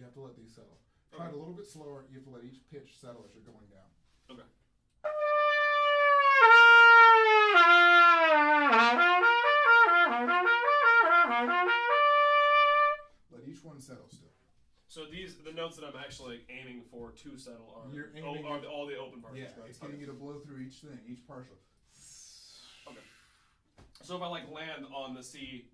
You have to let these settle. Try it a little bit slower. You have to let each pitch settle as you're going down. Okay. Let each one settle still. So the notes that I'm actually aiming for to settle are all the open parts. Yeah, it's getting you to blow through each thing, each partial. Okay. So if I land on the C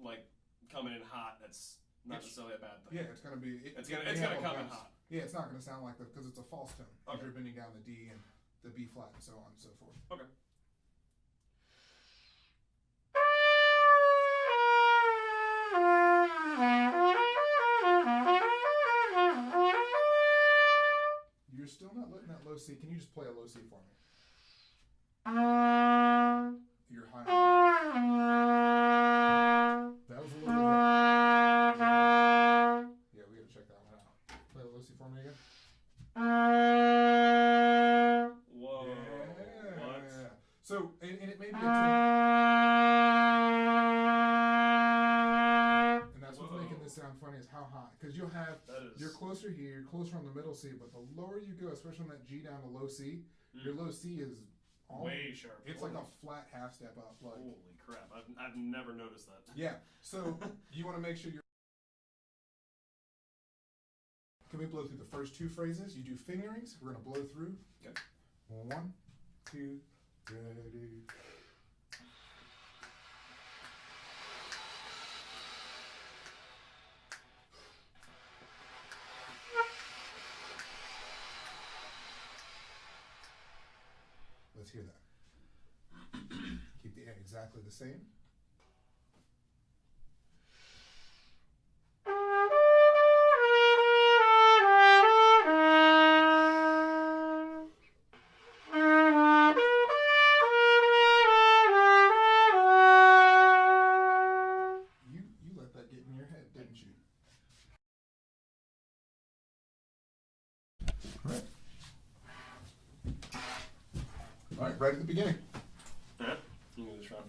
coming in hot, that's not necessarily a bad thing. Yeah, it's gonna be. It's gonna come in hot. Yeah, it's not gonna sound like that because it's a false tone. Okay. You're bending down the D and the B flat and so on and so forth. Okay. You're still not letting that low C. Can you just play a low C for me? You're high. That was a little bit. Yeah, we gotta check that one out. Play the low C for me again. Whoa. Yeah. What? So, and it may be a tune. And that's what's making this sound funny is how high. Because you'll have, you're closer here, you're closer on the middle C, but the lower you go, especially on that G down to low C, your low C is way sharp. It's like a flat half step up. Holy crap. I've never noticed that. Yeah. So, you want to make sure you're. Can we blow through the first two phrases? You do fingerings. We're going to blow through. Okay. 1, 2, ready. Let's hear that. Keep the air exactly the same. You let that get in your head, didn't you? All right, right at the beginning. Yeah, you can do this run.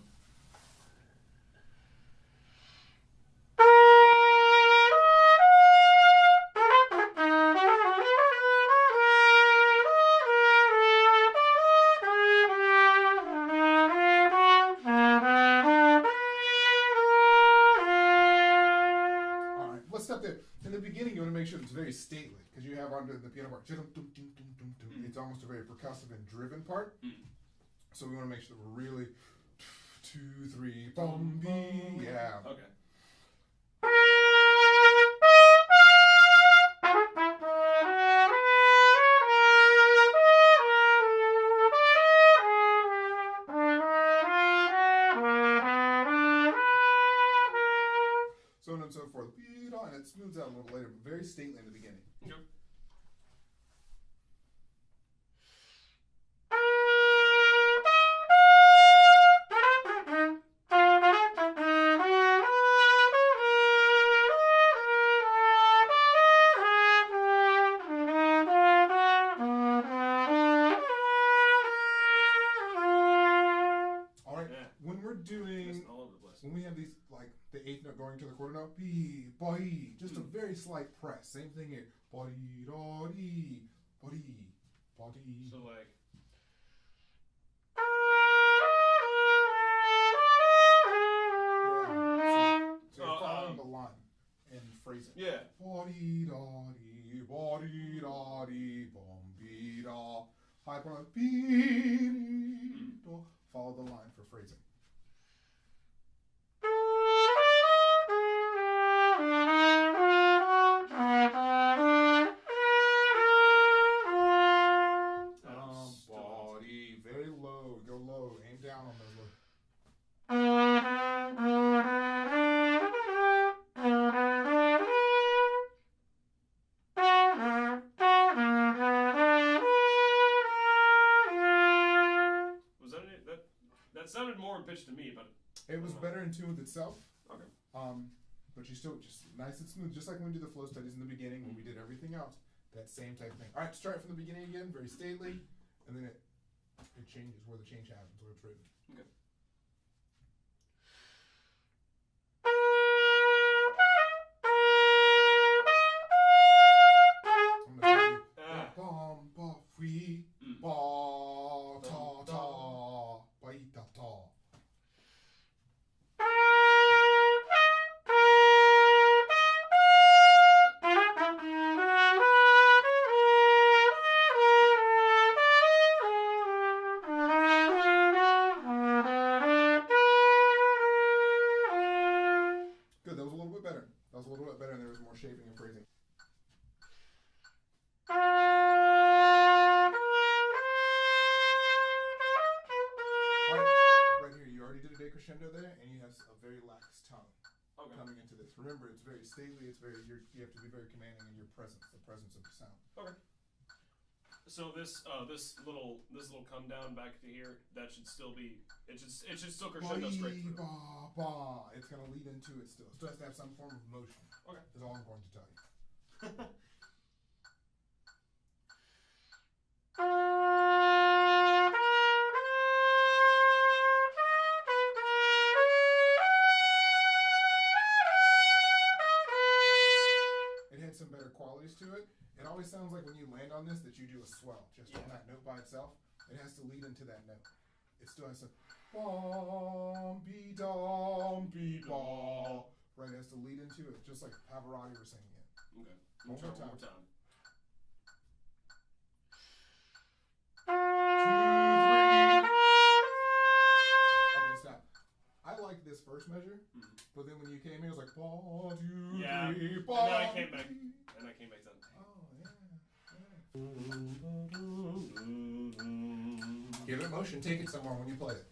All right, let's stop there. In the beginning, you want to make sure it's very stately because you have under the piano part. It's almost a very percussive and driven part. So we want to make sure that we're really 2, 3, boom, B. Yeah. Okay. So on and so forth. And it smooths out a little later, but very stately in the beginning. Okay. All right. Yeah. When we're doing, all over the place. when we have these, like the eighth note going to the quarter note, B, body, just a very slight press. Same thing here. Body, body, body, body. So So you're following the line and phrasing. Yeah. Body, body, body, body, bombi, da. High point, be, do. Follow the line for phrasing. Body, very low, go low, aim down on those low. Was that sounded more in pitch to me, but It was better in tune with itself. okay. But you still just nice and smooth, just like when we did the flow studies in the beginning, when we did everything else. That same type of thing. All right, let's try it from the beginning again, very stately, and then it changes where the change happens, where it's written. Okay. crescendo there, and you have a very lax tongue coming into this. Remember, it's very stately. It's very you have to be very commanding in your presence, the presence of the sound. Okay. So this little come down back to here, that should still be it should still crescendo straight through. Ba, ba. It's gonna lead into it still. It still has to have some form of motion. Okay. Is all I'm going to tell you. It had some better qualities to it. It always sounds like when you land on this that you do a swell just on that note by itself. It has to lead into that note. It still has to bom be dom be ba. Right, it has to lead into it, just like Pavarotti were singing it. Okay. One more time. 2, 3. Okay, stop. I like this first measure, but then when you came here, it was like ba, 2, 3, ba. And then I came back. And I came back down. Oh, yeah. Give it motion. Take it somewhere when you play it.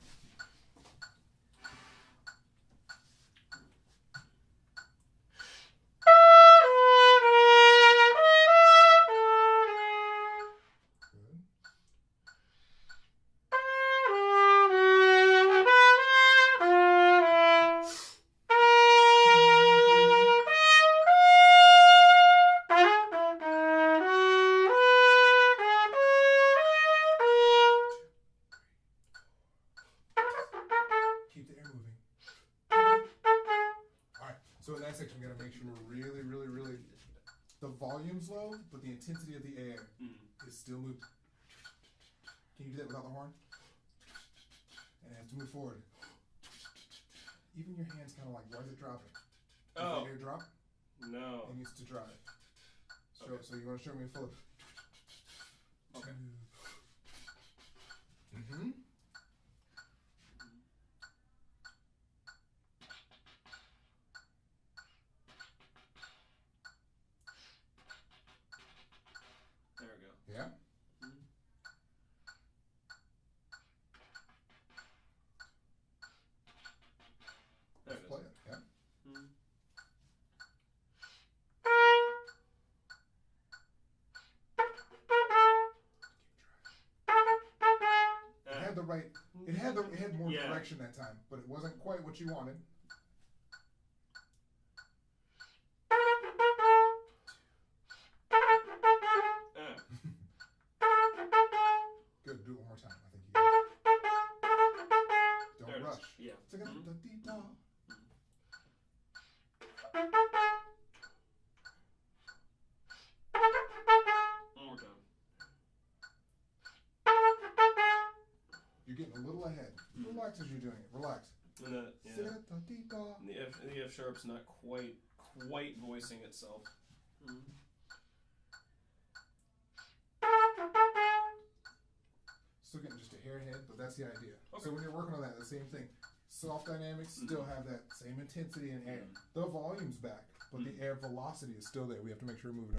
Section, we gotta make sure we're really the volume's low, but the intensity of the air is still moving. Can you do that without the horn? And it has to move forward. Even your hands kind of like, why is it dropping? Does the air drop? No. It needs to drop. So you want to show me full of. Okay. Mm-hmm. Yeah. Let's play it. Yeah. It had the right. It had more direction that time, but it wasn't quite what you wanted. Good. Do it one more time. I think you got it. Don't rush. Yeah. One more time. You're getting a little ahead. Relax as you're doing it. Relax. And the F sharp's not quite voicing itself. Still getting just a hair ahead, but that's the idea. Okay. So when you're working on that, the same thing. Soft dynamics still have that same intensity in air. The volume's back, but the air velocity is still there. We have to make sure we're moving.